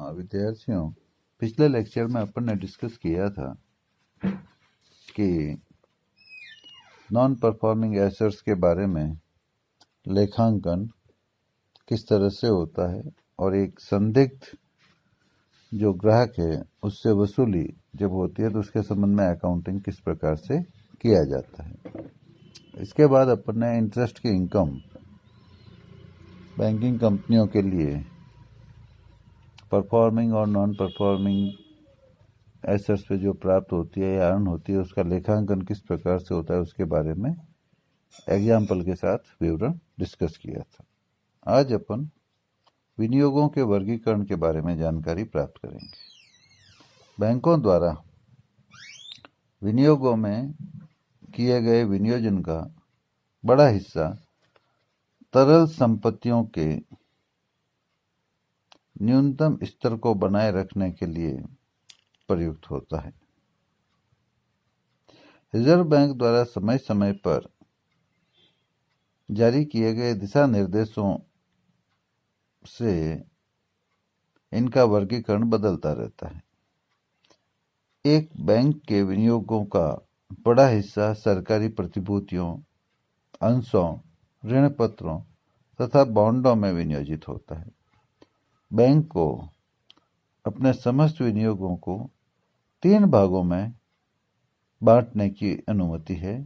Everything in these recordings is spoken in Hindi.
विद्यार्थियों, पिछले लेक्चर में अपन ने डिस्कस किया था कि नॉन परफॉर्मिंग एसेट्स के बारे में लेखांकन किस तरह से होता है और एक संदिग्ध जो ग्राहक है उससे वसूली जब होती है तो उसके संबंध में अकाउंटिंग किस प्रकार से किया जाता है। इसके बाद अपन ने इंटरेस्ट की इनकम बैंकिंग कंपनियों के लिए परफॉर्मिंग और नॉन परफॉर्मिंग एसेट्स पे जो प्राप्त होती है या अर्न होती है उसका लेखांकन किस प्रकार से होता है उसके बारे में एग्जाम्पल के साथ विवरण डिस्कस किया था। आज अपन विनियोगों के वर्गीकरण के बारे में जानकारी प्राप्त करेंगे। बैंकों द्वारा विनियोगों में किए गए विनियोजन का बड़ा हिस्सा तरल संपत्तियों के न्यूनतम स्तर को बनाए रखने के लिए प्रयुक्त होता है। रिजर्व बैंक द्वारा समय समय पर जारी किए गए दिशा निर्देशों से इनका वर्गीकरण बदलता रहता है। एक बैंक के विनियोगों का बड़ा हिस्सा सरकारी प्रतिभूतियों, अंशों, ऋण पत्रों तथा बॉन्डों में विनियोजित होता है। बैंक को अपने समस्त विनियोगों को 3 भागों में बांटने की अनुमति है।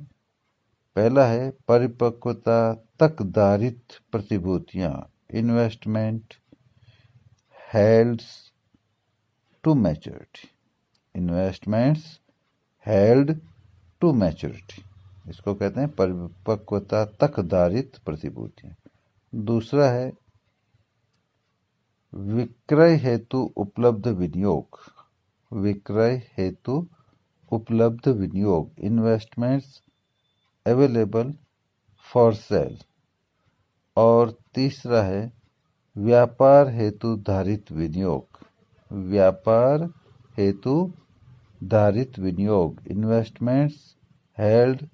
पहला है परिपक्वता तक धारित प्रतिभूतियां, investment held to maturity, investments held to maturity, इसको कहते हैं परिपक्वता तक धारित प्रतिभूतियां। दूसरा है विक्रय हेतु उपलब्ध विनियोग, विक्रय हेतु उपलब्ध विनियोग, इन्वेस्टमेंट्स अवेलेबल फॉर सेल। और तीसरा है व्यापार हेतु धारित विनियोग, व्यापार हेतु धारित विनियोग, इन्वेस्टमेंट्स हेल्ड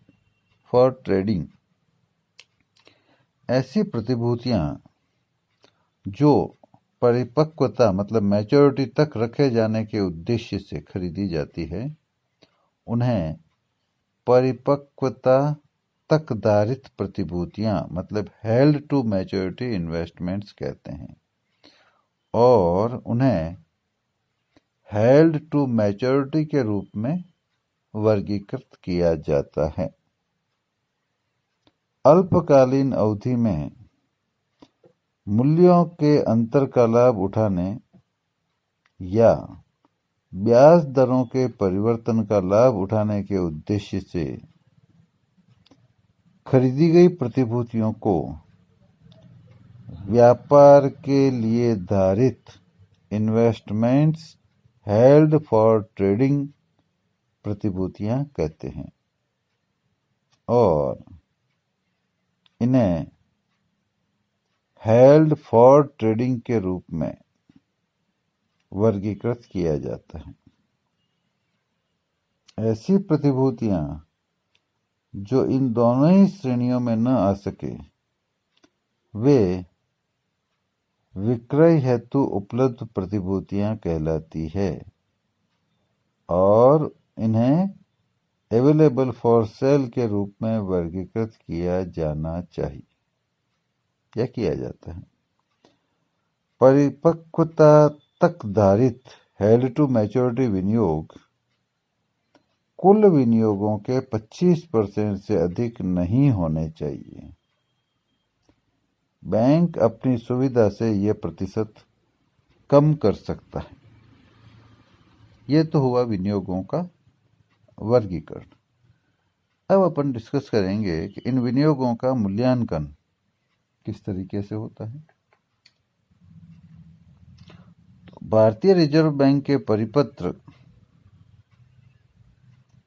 फॉर ट्रेडिंग। ऐसी प्रतिभूतियां जो परिपक्वता मतलब मैच्योरिटी तक रखे जाने के उद्देश्य से खरीदी जाती है उन्हें परिपक्वता तक धारित प्रतिभूतियां मतलब हेल्ड टू मैच्योरिटी इन्वेस्टमेंट्स कहते हैं और उन्हें हेल्ड टू मैच्योरिटी के रूप में वर्गीकृत किया जाता है। अल्पकालीन अवधि में मूल्यों के अंतर का लाभ उठाने या ब्याज दरों के परिवर्तन का लाभ उठाने के उद्देश्य से खरीदी गई प्रतिभूतियों को व्यापार के लिए धारित इन्वेस्टमेंट्स हेल्ड फॉर ट्रेडिंग प्रतिभूतियां कहते हैं और इन्हें हेल्ड फॉर ट्रेडिंग के रूप में वर्गीकृत किया जाता है। ऐसी प्रतिभूतियां जो इन दोनों ही श्रेणियों में न आ सके वे विक्रय हेतु उपलब्ध प्रतिभूतियां कहलाती है और इन्हें अवेलेबल फॉर सेल के रूप में वर्गीकृत किया जाना चाहिए या किया जाता है। परिपक्वता तक धारित हेल्ड टू मैच्योरिटी विनियोग कुल विनियोगों के 25% से अधिक नहीं होने चाहिए। बैंक अपनी सुविधा से यह प्रतिशत कम कर सकता है। यह तो हुआ विनियोगों का वर्गीकरण। अब अपन डिस्कस करेंगे कि इन विनियोगों का मूल्यांकन किस तरीके से होता है। तो भारतीय रिजर्व बैंक के परिपत्र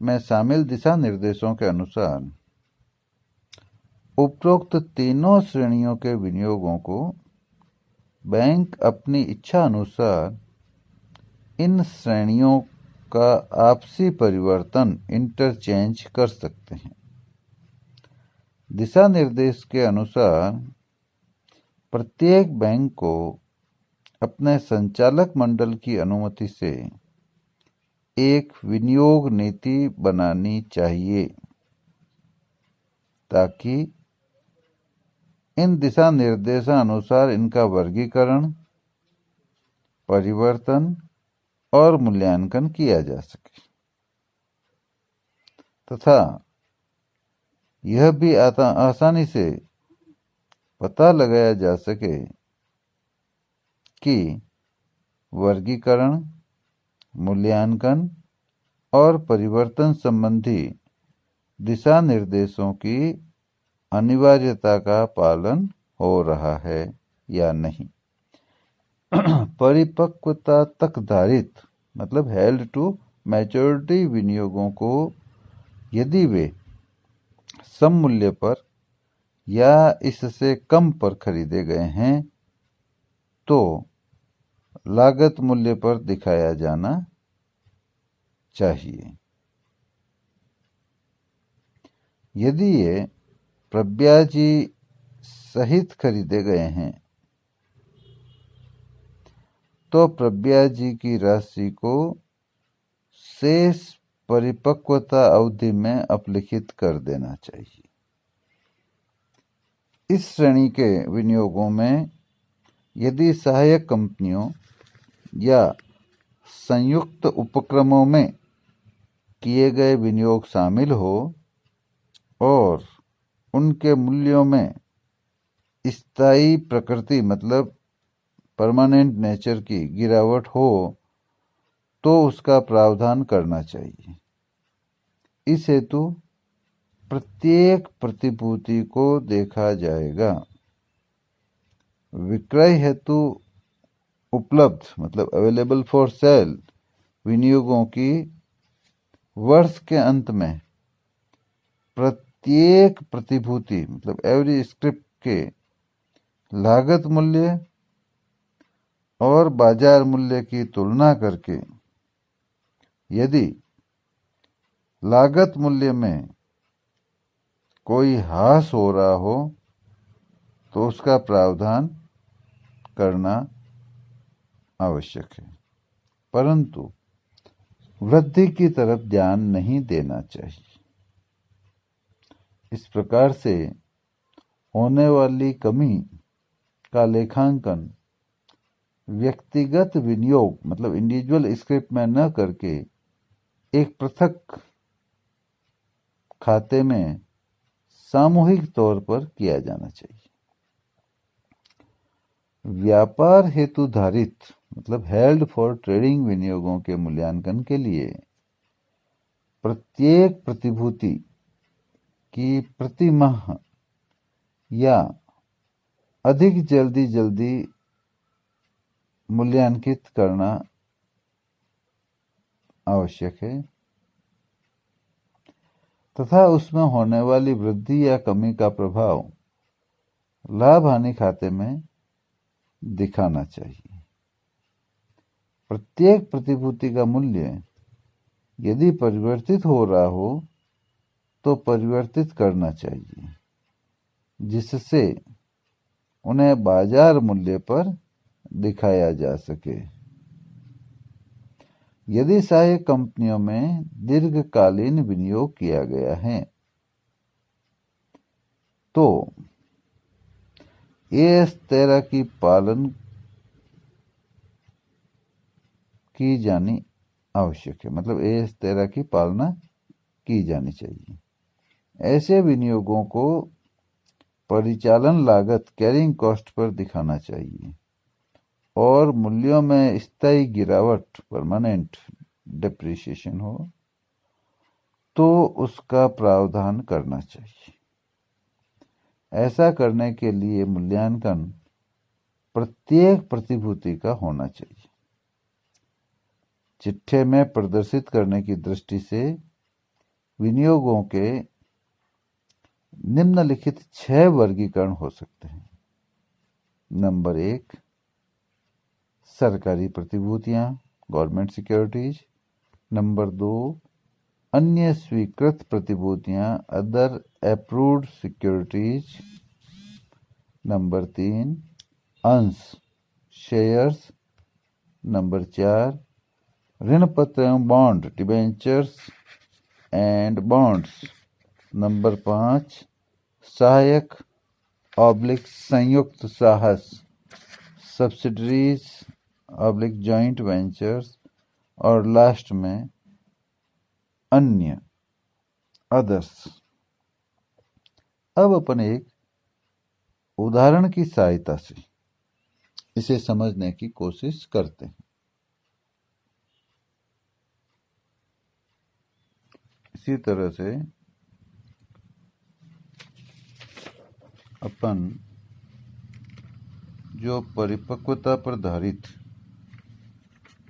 में शामिल दिशा निर्देशों के अनुसार उपरोक्त तीनों श्रेणियों के विनियोगों को बैंक अपनी इच्छा अनुसार इन श्रेणियों का आपसी परिवर्तन इंटरचेंज कर सकते हैं। दिशा निर्देश के अनुसार प्रत्येक बैंक को अपने संचालक मंडल की अनुमति से एक विनियोग नीति बनानी चाहिए ताकि इन दिशा निर्देशानुसार इनका वर्गीकरण, परिवर्तन और मूल्यांकन किया जा सके तथा यह भी आसानी से पता लगाया जा सके कि वर्गीकरण, मूल्यांकन और परिवर्तन संबंधी दिशा निर्देशों की अनिवार्यता का पालन हो रहा है या नहीं। परिपक्वता तक धारित मतलब हेल्ड टू मैच्योरिटी विनियोगों को यदि वे सम मूल्य पर या इससे कम पर खरीदे गए हैं तो लागत मूल्य पर दिखाया जाना चाहिए। यदि ये प्रब्याजी सहित खरीदे गए हैं तो प्रब्याजी की राशि को शेष परिपक्वता अवधि में अपलिखित कर देना चाहिए। इस श्रेणी के विनियोगों में यदि सहायक कंपनियों या संयुक्त उपक्रमों में किए गए विनियोग शामिल हो और उनके मूल्यों में स्थायी प्रकृति मतलब परमानेंट नेचर की गिरावट हो तो उसका प्रावधान करना चाहिए। इस हेतु प्रत्येक प्रतिभूति को देखा जाएगा। विक्रय हेतु उपलब्ध मतलब अवेलेबल फॉर सेल विनियोगों की वर्ष के अंत में प्रत्येक प्रतिभूति मतलब एवरी स्क्रिप्ट के लागत मूल्य और बाजार मूल्य की तुलना करके यदि लागत मूल्य में कोई ह्रास हो रहा हो तो उसका प्रावधान करना आवश्यक है, परंतु वृद्धि की तरफ ध्यान नहीं देना चाहिए। इस प्रकार से होने वाली कमी का लेखांकन व्यक्तिगत विनियोग मतलब इंडिविजुअल स्क्रिप्ट में न करके एक पृथक खाते में सामूहिक तौर पर किया जाना चाहिए। व्यापार हेतु धारित मतलब हेल्ड फॉर ट्रेडिंग विनियोगों के मूल्यांकन के लिए प्रत्येक प्रतिभूति की प्रति माह या अधिक जल्दी मूल्यांकित करना आवश्यक है तथा उसमें होने वाली वृद्धि या कमी का प्रभाव लाभ हानि खाते में दिखाना चाहिए। प्रत्येक प्रतिभूति का मूल्य यदि परिवर्तित हो रहा हो तो परिवर्तित करना चाहिए जिससे उन्हें बाजार मूल्य पर दिखाया जा सके। यदि सहायक कंपनियों में दीर्घकालीन विनियोग किया गया है तो AS 13 की पालन की जानी आवश्यक है मतलब AS 13 की पालना की जानी चाहिए। ऐसे विनियोगों को परिचालन लागत कैरिंग कॉस्ट पर दिखाना चाहिए और मूल्यों में स्थायी गिरावट परमानेंट डिप्रिसिएशन हो तो उसका प्रावधान करना चाहिए। ऐसा करने के लिए मूल्यांकन प्रत्येक प्रतिभूति का होना चाहिए। चिट्ठे में प्रदर्शित करने की दृष्टि से विनियोगों के निम्नलिखित 6 वर्गीकरण हो सकते हैं। नंबर 1 सरकारी प्रतिभूतियां गवर्नमेंट सिक्योरिटीज। नंबर 2 अन्य स्वीकृत प्रतिभूतियां अदर अप्रूव्ड सिक्योरिटीज। नंबर 3 अंश शेयर्स। नंबर 4 ऋण पत्र एवं bond, debentures and bonds. Number 5 सहायक ऑब्लिक संयुक्त साहस, सब्सिडरीज ऑब्लिक जॉइंट वेंचर्स। और लास्ट में अन्य, अदर्स। अब अपन एक उदाहरण की सहायता से इसे समझने की कोशिश करते हैं। इसी तरह से अपन जो परिपक्वता पर आधारित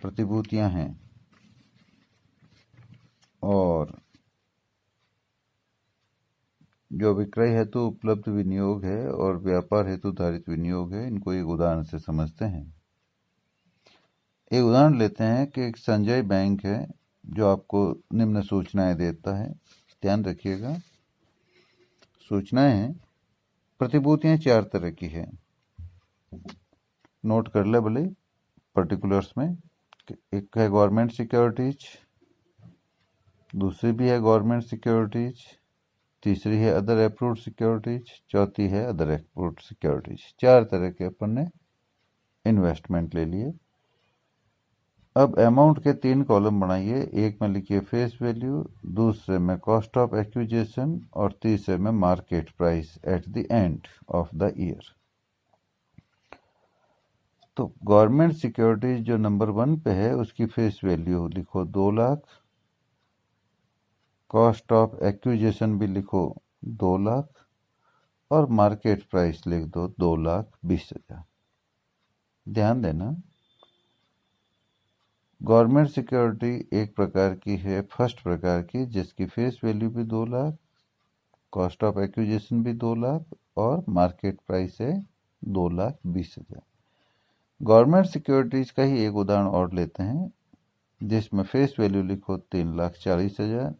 प्रतिभूतियां हैं और जो विक्रय हेतु उपलब्ध विनियोग है और व्यापार हेतु धारित विनियोग है, इनको एक उदाहरण से समझते हैं। एक उदाहरण लेते हैं कि एक संजय बैंक है जो आपको निम्न सूचनाएं देता है। ध्यान रखिएगा, सूचनाएं हैं, प्रतिभूतियां 4 तरह की है। नोट कर ले भले पर्टिकुलर्स में। एक है गवर्नमेंट सिक्योरिटीज, दूसरी भी है गवर्नमेंट सिक्योरिटीज, तीसरी है अदर अप्रूव्ड सिक्योरिटीज, चौथी है अदर अप्रूव्ड सिक्योरिटीज। 4 तरह के अपन ने इन्वेस्टमेंट ले लिए। अब अमाउंट के 3 कॉलम बनाइए। एक में लिखिए फेस वैल्यू, दूसरे में कॉस्ट ऑफ एक्विजिशन और तीसरे में market price at the end of the year. तो गवर्नमेंट सिक्योरिटीज जो नंबर 1 पे है उसकी फेस वैल्यू लिखो 2 लाख, कॉस्ट ऑफ एक्विजिशन भी लिखो 2 लाख और मार्केट प्राइस लिख दो 2,20,000। ध्यान देना, गवर्नमेंट सिक्योरिटी एक प्रकार की है, फर्स्ट प्रकार की, जिसकी फेस वैल्यू भी 2 लाख, कॉस्ट ऑफ एक्विजिशन भी 2 लाख और मार्केट प्राइस है 2,20,000। गवर्नमेंट सिक्योरिटीज का ही एक उदाहरण और लेते हैं जिसमें फेस वैल्यू लिखो 3,40,000,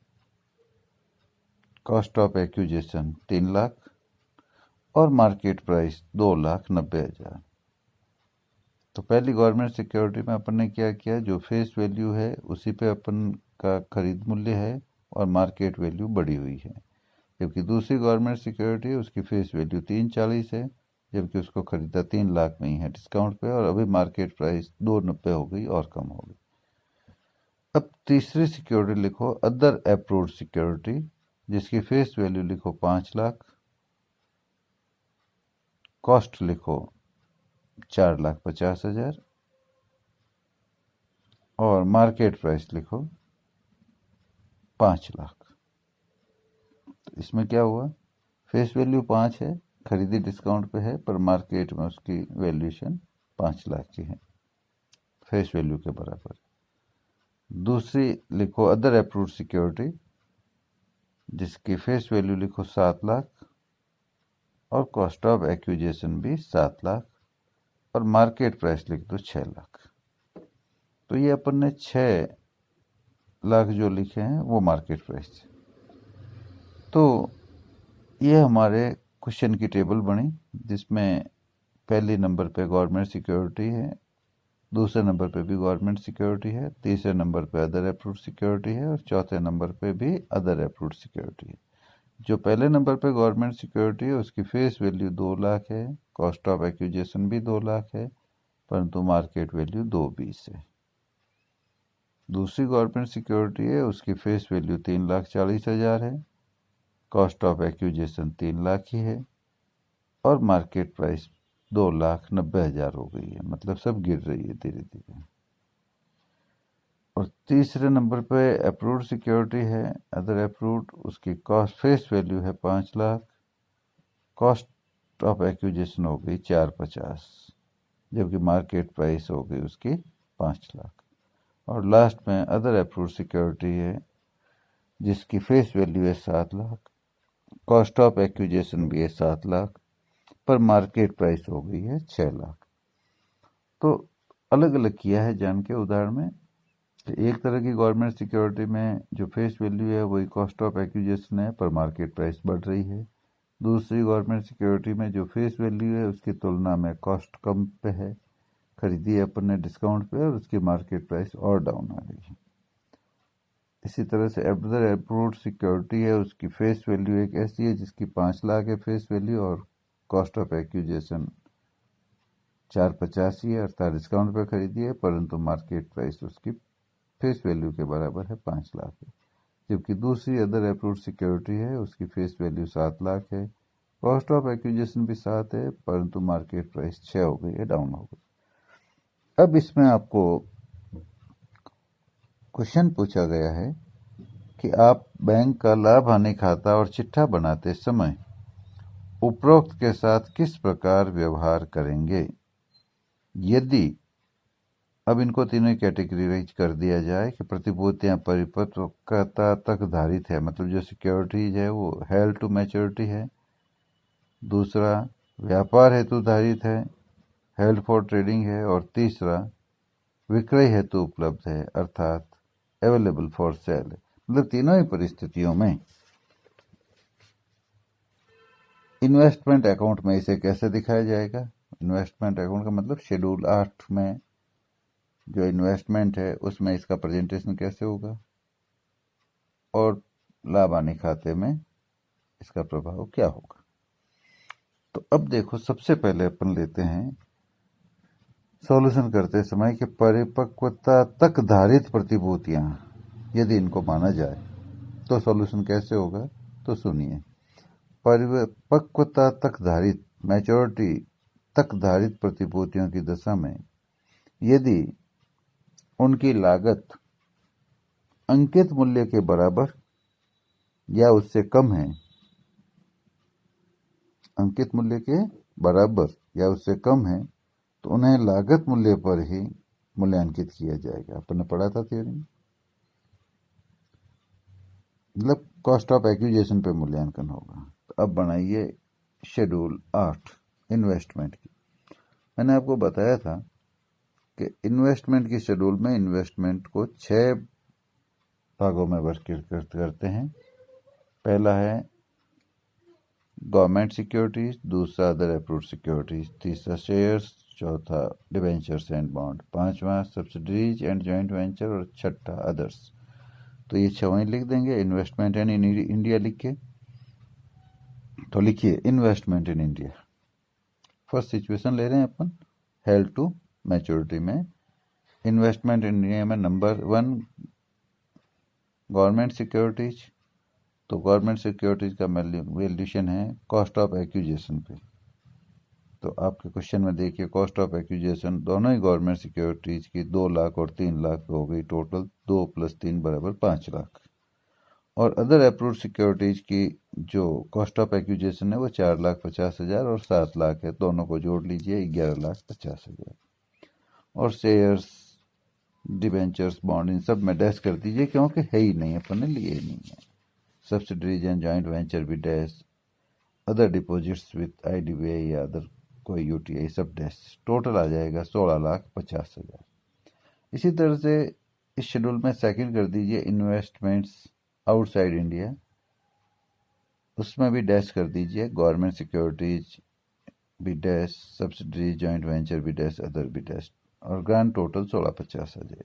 कॉस्ट ऑफ एक्विजिशन 3 लाख और मार्केट प्राइस 2,90,000। तो पहली गवर्नमेंट सिक्योरिटी में अपन ने क्या किया, जो फेस वैल्यू है उसी पे अपन का खरीद मूल्य है और मार्केट वैल्यू बढ़ी हुई है। जबकि दूसरी गवर्नमेंट सिक्योरिटी है उसकी फेस वैल्यू 3,40 है, जबकि उसको खरीदा 3 लाख में ही है डिस्काउंट पे और अभी मार्केट प्राइस 2,90 हो गई और कम हो गई। अब तीसरी सिक्योरिटी लिखो अदर अप्रूव्ड सिक्योरिटी, जिसकी फेस वैल्यू लिखो 5 लाख, कॉस्ट लिखो 4,50,000 और मार्केट प्राइस लिखो 5 लाख। तो इसमें क्या हुआ, फेस वैल्यू 5 है, खरीदी डिस्काउंट पे है, पर मार्केट में उसकी वैल्यूएशन 5 लाख की है, फेस वैल्यू के बराबर। दूसरी लिखो अदर अप्रूव्ड सिक्योरिटी, जिसकी फेस वैल्यू लिखो 7 लाख और कॉस्ट ऑफ एक्विजिशन भी 7 लाख और मार्केट प्राइस लिख दो 6 लाख। तो ये अपन ने 6 लाख जो लिखे हैं वो मार्केट प्राइस। तो ये हमारे क्वेश्चन की टेबल बनी जिसमें पहले नंबर पे गवर्नमेंट सिक्योरिटी है, दूसरे नंबर पे भी गवर्नमेंट सिक्योरिटी है, तीसरे नंबर पे अदर अप्रूव्ड सिक्योरिटी है और चौथे नंबर पे भी अदर अप्रूव्ड सिक्योरिटी है। जो पहले नंबर पे गवर्नमेंट सिक्योरिटी है उसकी फेस वैल्यू 2 लाख है, कॉस्ट ऑफ एक्विजिशन भी 2 लाख है, परंतु मार्केट वैल्यू 2,20 है। दूसरी गवर्नमेंट सिक्योरिटी है उसकी फेस वैल्यू 3,40,000 है, कॉस्ट ऑफ एक्विजिशन 3 लाख ही है और मार्केट प्राइस 2,90,000 हो गई है, मतलब सब गिर रही है धीरे धीरे। और तीसरे नंबर पे अप्रूव्ड सिक्योरिटी है अदर अप्रूव्ड, उसकी कॉस्ट फेस वैल्यू है 5 लाख, कॉस्ट ऑफ एक्विजिशन हो गई 4,50, जबकि मार्केट प्राइस हो गई उसकी 5 लाख। और लास्ट में अदर अप्रूव्ड सिक्योरिटी है जिसकी फेस वैल्यू है 7 लाख, कॉस्ट ऑफ एक्विजिशन भी है 7 लाख, पर मार्केट प्राइस हो गई है 6 लाख। तो अलग अलग किया है जान के उदाहरण में। एक तरह की गवर्नमेंट सिक्योरिटी में जो फेस वैल्यू है वही कॉस्ट ऑफ एक्विजिशन है, पर मार्केट प्राइस बढ़ रही है। दूसरी गवर्नमेंट सिक्योरिटी में जो फेस वैल्यू है उसकी तुलना में कॉस्ट कम पे है, खरीदी है अपन ने डिस्काउंट पे और उसकी मार्केट प्राइस और डाउन आ गई है। इसी तरह से अदर अप्रूव्ड सिक्योरिटी है, उसकी फेस वैल्यू एक ऐसी है जिसकी 5 लाख है फेस वैल्यू और कॉस्ट ऑफ एक्विजिशन 485 है, अर्थात डिस्काउंट पे खरीदी है, परंतु मार्केट प्राइस उसकी फेस वैल्यू के बराबर है 5 लाख है। जबकि दूसरी अदर अप्रूव्ड सिक्योरिटी है, उसकी फेस वैल्यू 7 लाख है, कॉस्ट ऑफ एक्विजिशन भी 7 है, परंतु मार्केट प्राइस 6 हो गई है, डाउन हो गई। अब इसमें आपको क्वेश्चन पूछा गया है कि आप बैंक का लाभ हानि खाता और चिट्ठा बनाते समय उपरोक्त के साथ किस प्रकार व्यवहार करेंगे। यदि अब इनको तीनों कैटेगराइज कर दिया जाए कि प्रतिभूतियां परिपक्वता तक धारित है, मतलब जो सिक्योरिटीज है वो हेल्ड टू मैच्योरिटी है, दूसरा व्यापार हेतु धारित है, हेल्ड फॉर ट्रेडिंग है, और तीसरा विक्रय हेतु उपलब्ध है, अर्थात अवेलेबल फॉर सेल है। मतलब तीनों ही परिस्थितियों में इन्वेस्टमेंट अकाउंट में इसे कैसे दिखाया जाएगा। इन्वेस्टमेंट अकाउंट का मतलब शेड्यूल 8 में जो इन्वेस्टमेंट है उसमें इसका प्रेजेंटेशन कैसे होगा और लाभ हानि खाते में इसका प्रभाव क्या होगा। तो अब देखो, सबसे पहले अपन लेते हैं सॉल्यूशन करते समय कि परिपक्वता तक धारित प्रतिभूतियां यदि इनको माना जाए तो सॉल्यूशन कैसे होगा। तो सुनिए, परिपक्वता तक धारित मैच्योरिटी तक धारित प्रतिभूतियों की दशा में यदि उनकी लागत अंकित मूल्य के बराबर या उससे कम है, अंकित मूल्य के बराबर या उससे कम है, तो उन्हें लागत मूल्य पर ही मूल्यांकित किया जाएगा। अपन ने पढ़ा था थ्योरी में, मतलब कॉस्ट ऑफ एक्विजिशन पे मूल्यांकन होगा। तो अब बनाइए शेड्यूल 8 इन्वेस्टमेंट की। मैंने आपको बताया था कि इन्वेस्टमेंट की शेड्यूल में इन्वेस्टमेंट को 6 भागों में वर्गीकृत करते हैं। पहला है गवर्नमेंट सिक्योरिटीज, दूसरा अदर अप्रूव्ड सिक्योरिटीज, तीसरा शेयर्स, चौथा डिवेंचर्स एंड बॉन्ड, पांचवा सब्सिडरीज एंड जॉइंट वेंचर और छठा अदर्स। तो ये 6 लिख देंगे। इन्वेस्टमेंट इन इंडिया लिख के, तो लिखिए investment in India. First situation ले रहे हैं अपन हेल्ड टू मैच्योरिटी में। इन्वेस्टमेंट इन इंडिया में नंबर 1 गवर्नमेंट सिक्योरिटीज। तो गवर्नमेंट सिक्योरिटीज का वैल्यूएशन है कॉस्ट ऑफ एक्विजिशन पे। तो आपके क्वेश्चन में देखिए, कॉस्ट ऑफ एक्विजिशन दोनों ही गवर्नमेंट सिक्योरिटीज की 2 लाख और 3 लाख हो गई, टोटल 2 + 3 = 5 लाख। और अदर अप्रूव्ड सिक्योरिटीज की जो कॉस्ट ऑफ एक्विजिशन है वो 4,50,000 और 7 लाख है, दोनों को जोड़ लीजिए 11,50,000। और शेयर्स, डिवेंचर्स, बॉन्ड, इन सब में डैश कर दीजिए क्योंकि है ही नहीं, अपन ने लिए ही नहीं है। सब्सिडरीज एंड जॉइंट वेंचर भी dash, other deposits with IDBI या अदर कोई UTI सब डैश। टोटल आ जाएगा 16,50,000। इसी तरह से इस शेड्यूल में सेकंड कर दीजिए इन्वेस्टमेंट्स आउटसाइड इंडिया, उसमें भी डैश कर दीजिए, गवर्नमेंट सिक्योरिटीज भी डैश, सब्सिडरीज, जॉइंट वेंचर भी डैश, अदर भी डैश, और ग्रांड टोटल 16,50 आ जाएगी।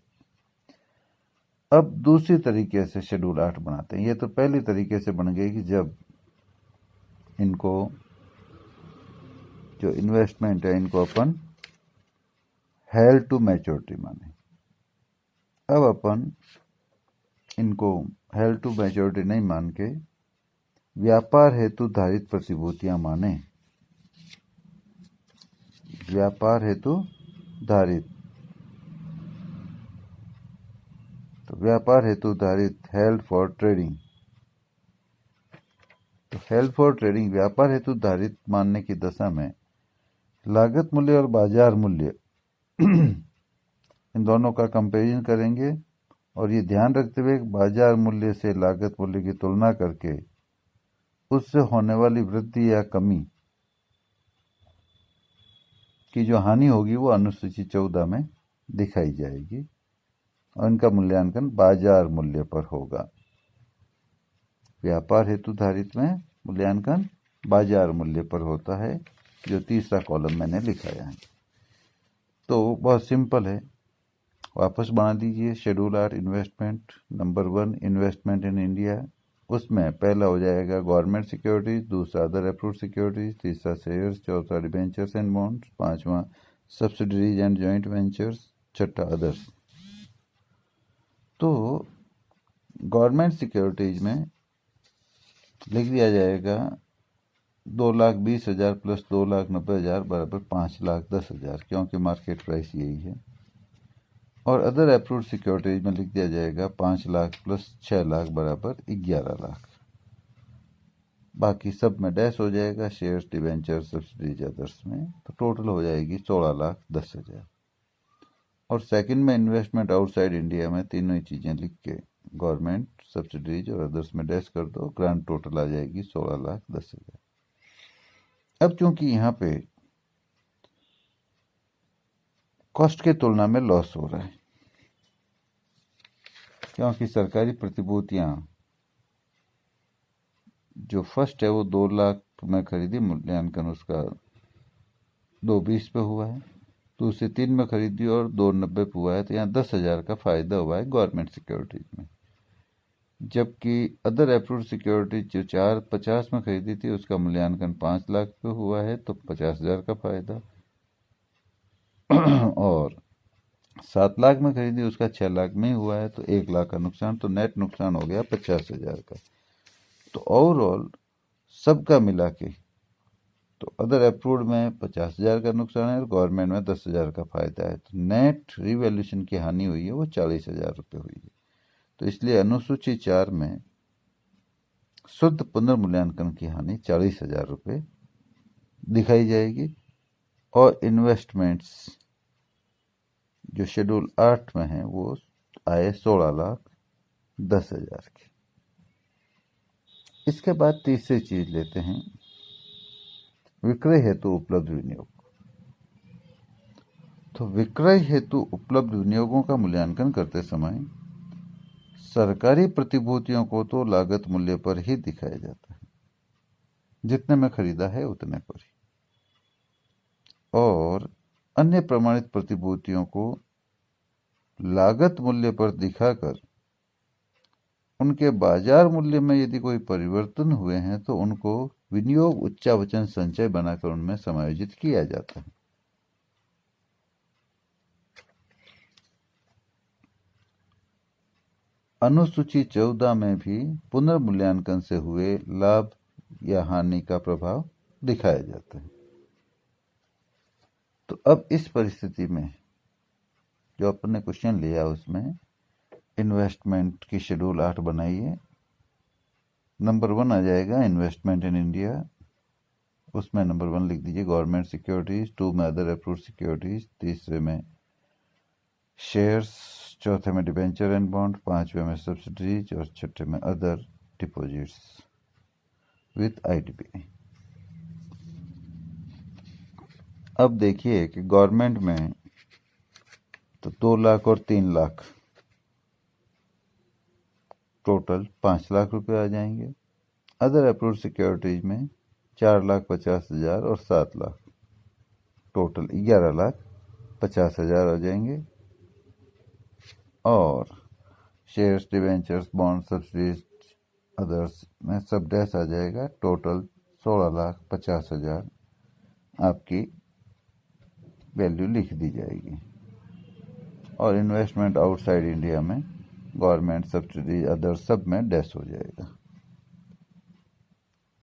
अब दूसरी तरीके से शेड्यूल 8 बनाते हैं। ये तो पहली तरीके से बन गई कि जब इनको जो इन्वेस्टमेंट है इनको अपन हेल्ड टू मैच्योरिटी माने। अब अपन इनको हेल्ड टू मैच्योरिटी नहीं मान के व्यापार हेतु धारित प्रतिभूतियां माने। व्यापार हेतु धारित, तो व्यापार हेतु धारित हेल्ड फॉर ट्रेडिंग। तो हेल्ड फॉर ट्रेडिंग व्यापार हेतु धारित मानने की दशा में लागत मूल्य और बाजार मूल्य इन दोनों का कंपैरिजन करेंगे और ये ध्यान रखते हुए बाजार मूल्य से लागत मूल्य की तुलना करके उससे होने वाली वृद्धि या कमी की जो हानि होगी वो अनुसूची 14 में दिखाई जाएगी और इनका मूल्यांकन बाजार मूल्य पर होगा। व्यापार हेतु धारित में मूल्यांकन बाजार मूल्य पर होता है, जो तीसरा कॉलम मैंने लिखाया है। तो बहुत सिंपल है, वापस बना दीजिए। Schedule R investment, number 1 investment in India, उसमें पहला हो जाएगा गवर्नमेंट सिक्योरिटीज, दूसरा अदर अप्रूव्ड सिक्योरिटीज, तीसरा शेयर्स, चौथा डिबेंचर्स एंड बॉन्ड्स, पांचवा सब्सिडरीज एंड जॉइंट वेंचर्स, छठा अदर्स। तो गवर्नमेंट सिक्योरिटीज में लिख दिया जाएगा 2,20,000 प्लस 2,90,000 बराबर 5,10,000, क्योंकि मार्केट प्राइस यही है। और अदर अप्रूव्ड सिक्योरिटीज में लिख दिया जाएगा 5 लाख प्लस 6 लाख बराबर 11 लाख। बाकी सब में डैश हो जाएगा, शेयर्स, डिवेंचर, सब्सिडीज, अदर्स में, तो टोटल हो जाएगी 16,10,000। और सेकंड में इन्वेस्टमेंट आउटसाइड इंडिया में तीनों ही चीज़ें लिख के गवर्नमेंट, सब्सिडीज और अदर्स में डैश कर दो, ग्रांड टोटल आ जाएगी 16,10,000। अब चूंकि यहाँ पे कॉस्ट के तुलना में लॉस हो रहा है, क्योंकि सरकारी प्रतिभूतियां जो फर्स्ट है वो 2 लाख में खरीदी, मूल्यांकन उसका 2,20 पे हुआ है, दूसरे 3 में खरीदी और 2,90 पे हुआ है, तो यहाँ 10,000 का फायदा हुआ है गवर्नमेंट सिक्योरिटीज में। जबकि अदर अप्रूव्ड सिक्योरिटीज जो 4,50 में खरीदी थी उसका मूल्यांकन 5 लाख पे हुआ है, तो 50,000 का फायदा। और 7 लाख में खरीदी उसका 6 लाख में ही हुआ है, तो 1 लाख का नुकसान, तो नेट नुकसान हो गया 50,000 का। तो ओवरऑल सबका मिला के तो अदर अप्रूव्ड में 50,000 का नुकसान है और गवर्नमेंट में 10,000 का फायदा है, तो नेट रिवैल्यूएशन की हानि हुई है वो 40,000 रुपये हुई है। तो इसलिए अनुसूची 4 में शुद्ध पुनर्मूल्यांकन की हानि 40,000 रुपये दिखाई जाएगी। और इन्वेस्टमेंट्स जो शेड्यूल 8 में है वो आए 16,10,000 की। इसके बाद तीसरी चीज लेते हैं, विक्रय हेतु उपलब्ध विनियोग। तो विक्रय हेतु उपलब्ध विनियोगों का मूल्यांकन करते समय सरकारी प्रतिभूतियों को तो लागत मूल्य पर ही दिखाया जाता है, जितने में खरीदा है उतने पर ही, और अन्य प्रमाणित प्रतिभूतियों को लागत मूल्य पर दिखाकर उनके बाजार मूल्य में यदि कोई परिवर्तन हुए हैं तो उनको विनियोग उच्चावचन संचय बनाकर उनमें समायोजित किया जाता है। अनुसूची 14 में भी पुनर्मूल्यांकन से हुए लाभ या हानि का प्रभाव दिखाया जाता है। तो अब इस परिस्थिति में जो अपने क्वेश्चन लिया उसमें इन्वेस्टमेंट की शेड्यूल 8 बनाइए। नंबर 1 आ जाएगा इन्वेस्टमेंट इन इंडिया, उसमें नंबर 1 लिख दीजिए गवर्नमेंट सिक्योरिटीज, 2 में अदर अप्रूव्ड सिक्योरिटीज, तीसरे में शेयर्स, चौथे में डिबेंचर एंड बॉन्ड, पांचवे में सब्सिडीज और छठे में अदर डिपॉजिट्स विथ आईडीबी। अब देखिए कि गवर्नमेंट में तो 2 लाख और 3 लाख टोटल 5 लाख रुपए आ जाएंगे। अदर अप्रूव्ड सिक्योरिटीज में 4,50,000 और 7 लाख, टोटल 11,50,000 आ जाएंगे। और shares, debentures, bond, subsidies, others में सब डैश आ जाएगा, टोटल 16,50,000 आपकी वैल्यू लिख दी जाएगी। और इन्वेस्टमेंट आउटसाइड इंडिया में गवर्नमेंट, सब्सिडी, अदर सब में डैश हो जाएगा।